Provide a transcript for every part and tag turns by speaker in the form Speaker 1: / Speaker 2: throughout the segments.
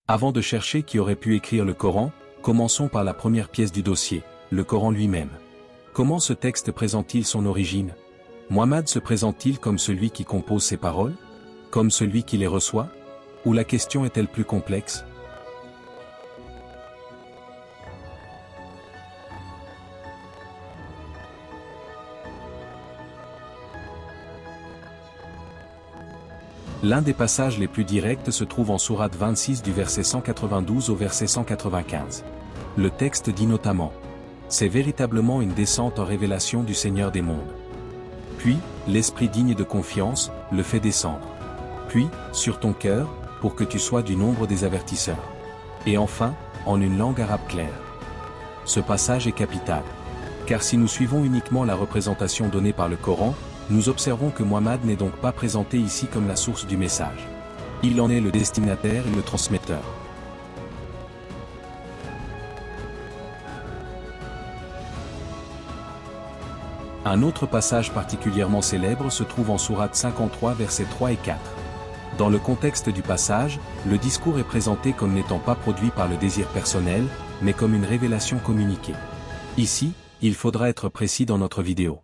Speaker 1: Avant de chercher qui aurait pu écrire le Coran, commençons par la première pièce du dossier, le Coran lui-même. Comment ce texte présente-t-il son origine? Muhammad se présente-t-il comme celui qui compose ces paroles? Comme celui qui les reçoit? Ou la question est-elle plus complexe? L'un des passages les plus directs se trouve en sourate 26 du verset 192 au verset 195. Le texte dit notamment: c'est véritablement une descente en révélation du Seigneur des mondes. Puis, l'esprit digne de confiance, le fait descendre. Puis, sur ton cœur, pour que tu sois du nombre des avertisseurs. Et enfin, en une langue arabe claire. Ce passage est capital. Car si nous suivons uniquement la représentation donnée par le Coran, nous observons que Muhammad n'est donc pas présenté ici comme la source du message. Il en est le destinataire et le transmetteur. Un autre passage particulièrement célèbre se trouve en sourate 53 versets 3 et 4. Dans le contexte du passage, le discours est présenté comme n'étant pas produit par le désir personnel, mais comme une révélation communiquée. Ici, il faudra être précis dans notre vidéo.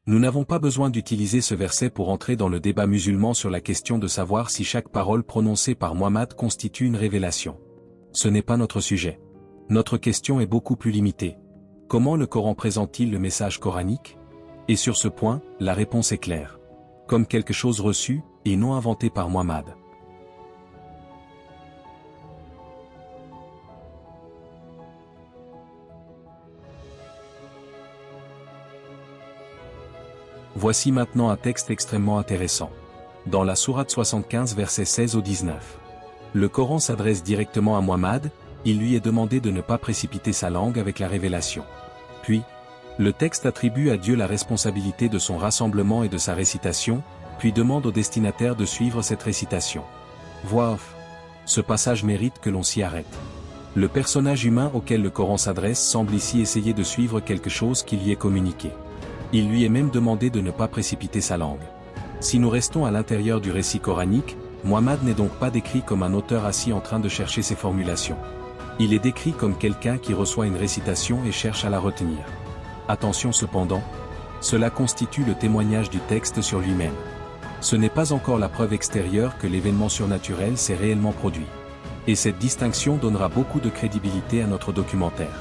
Speaker 1: Nous n'avons pas besoin d'utiliser ce verset pour entrer dans le débat musulman sur la question de savoir si chaque parole prononcée par Muhammad constitue une révélation. Ce n'est pas notre sujet. Notre question est beaucoup plus limitée. Comment le Coran présente-t-il le message coranique? Et sur ce point, la réponse est claire. Comme quelque chose reçu, et non inventé par Muhammad. Voici maintenant un texte extrêmement intéressant. Dans la sourate 75 versets 16 au 19. Le Coran s'adresse directement à Muhammad, il lui est demandé de ne pas précipiter sa langue avec la révélation. Puis, le texte attribue à Dieu la responsabilité de son rassemblement et de sa récitation, puis demande au destinataire de suivre cette récitation. Voix off. Ce passage mérite que l'on s'y arrête. Le personnage humain auquel le Coran s'adresse semble ici essayer de suivre quelque chose qui lui est communiqué. Il lui est même demandé de ne pas précipiter sa langue. Si nous restons à l'intérieur du récit coranique, Muhammad n'est donc pas décrit comme un auteur assis en train de chercher ses formulations. Il est décrit comme quelqu'un qui reçoit une récitation et cherche à la retenir. Attention cependant, cela constitue le témoignage du texte sur lui-même. Ce n'est pas encore la preuve extérieure que l'événement surnaturel s'est réellement produit. Et cette distinction donnera beaucoup de crédibilité à notre documentaire.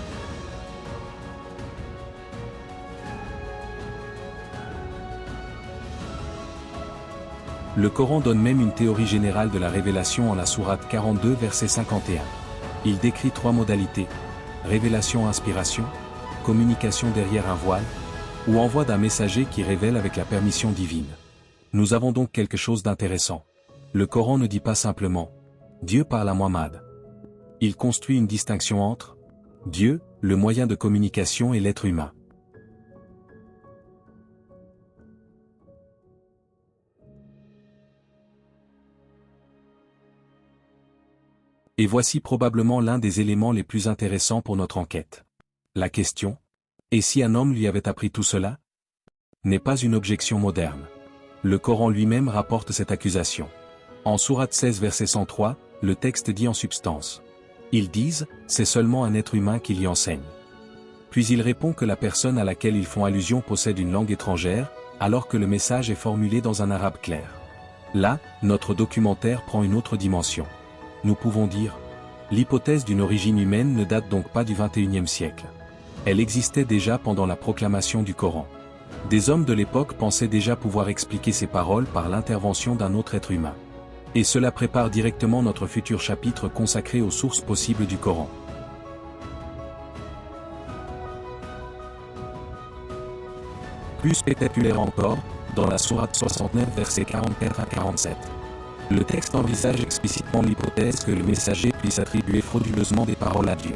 Speaker 1: Le Coran donne même une théorie générale de la révélation en la sourate 42 verset 51. Il décrit 3 modalités: révélation-inspiration, communication derrière un voile, ou envoi d'un messager qui révèle avec la permission divine. Nous avons donc quelque chose d'intéressant. Le Coran ne dit pas simplement « Dieu parle à Muhammad ». Il construit une distinction entre Dieu, le moyen de communication, et l'être humain. Et voici probablement l'un des éléments les plus intéressants pour notre enquête. La question « Et si un homme lui avait appris tout cela ?» n'est pas une objection moderne. Le Coran lui-même rapporte cette accusation. En sourate 16 verset 103, le texte dit en substance: ils disent, c'est seulement un être humain qui l'y enseigne. Puis il répond que la personne à laquelle ils font allusion possède une langue étrangère, alors que le message est formulé dans un arabe clair. Là, notre documentaire prend une autre dimension. Nous pouvons dire, l'hypothèse d'une origine humaine ne date donc pas du XXIe siècle. Elle existait déjà pendant la proclamation du Coran. Des hommes de l'époque pensaient déjà pouvoir expliquer ces paroles par l'intervention d'un autre être humain. Et cela prépare directement notre futur chapitre consacré aux sources possibles du Coran. Plus spectaculaire encore, dans la sourate 69 versets 44 à 47. Le texte envisage explicitement l'hypothèse que le messager puisse attribuer frauduleusement des paroles à Dieu.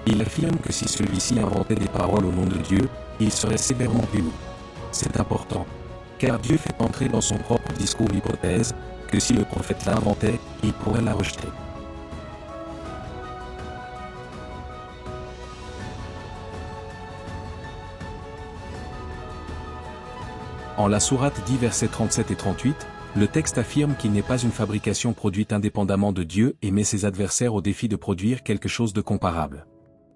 Speaker 1: Il affirme que si celui-ci inventait des paroles au nom de Dieu, il serait sévèrement puni. C'est important, car Dieu fait entrer dans son propre discours l'hypothèse que si le prophète l'inventait, il pourrait la rejeter. En la sourate 10 versets 37 et 38, Le texte affirme qu'il n'est pas une fabrication produite indépendamment de Dieu et met ses adversaires au défi de produire quelque chose de comparable.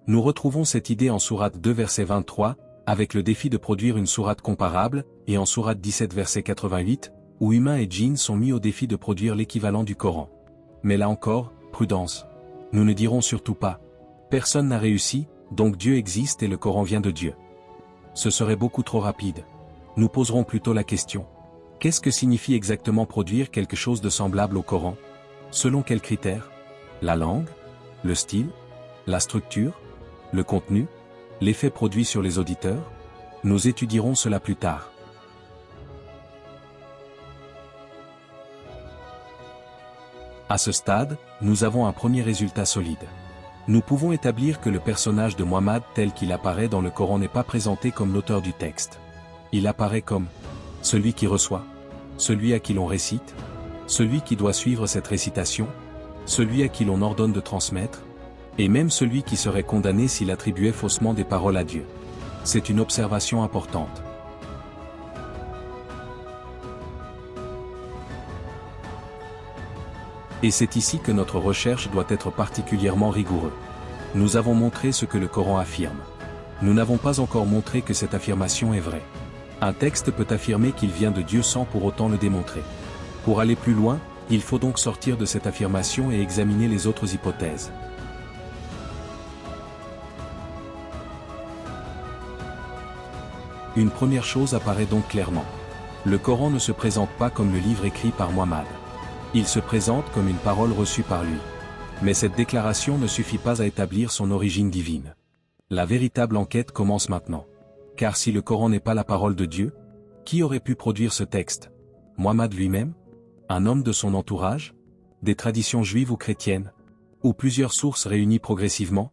Speaker 1: Nous retrouvons cette idée en sourate 2 verset 23, avec le défi de produire une sourate comparable, et en sourate 17 verset 88, où humains et djinns sont mis au défi de produire l'équivalent du Coran. Mais là encore, prudence. Nous ne dirons surtout pas. Personne n'a réussi, donc Dieu existe et le Coran vient de Dieu. Ce serait beaucoup trop rapide. Nous poserons plutôt la question. Qu'est-ce que signifie exactement produire quelque chose de semblable au Coran? Selon quels critères? La langue? Le style? La structure? Le contenu? L'effet produit sur les auditeurs? Nous étudierons cela plus tard. À ce stade, nous avons un premier résultat solide. Nous pouvons établir que le personnage de Muhammad tel qu'il apparaît dans le Coran n'est pas présenté comme l'auteur du texte. Il apparaît comme celui qui reçoit, celui à qui l'on récite, celui qui doit suivre cette récitation, celui à qui l'on ordonne de transmettre, et même celui qui serait condamné s'il attribuait faussement des paroles à Dieu. C'est une observation importante. Et c'est ici que notre recherche doit être particulièrement rigoureuse. Nous avons montré ce que le Coran affirme. Nous n'avons pas encore montré que cette affirmation est vraie. Un texte peut affirmer qu'il vient de Dieu sans pour autant le démontrer. Pour aller plus loin, il faut donc sortir de cette affirmation et examiner les autres hypothèses. Une première chose apparaît donc clairement. Le Coran ne se présente pas comme le livre écrit par Muhammad. Il se présente comme une parole reçue par lui. Mais cette déclaration ne suffit pas à établir son origine divine. La véritable enquête commence maintenant. Car si le Coran n'est pas la parole de Dieu, qui aurait pu produire ce texte? Muhammad lui-même? Un homme de son entourage? Des traditions juives ou chrétiennes? Ou plusieurs sources réunies progressivement?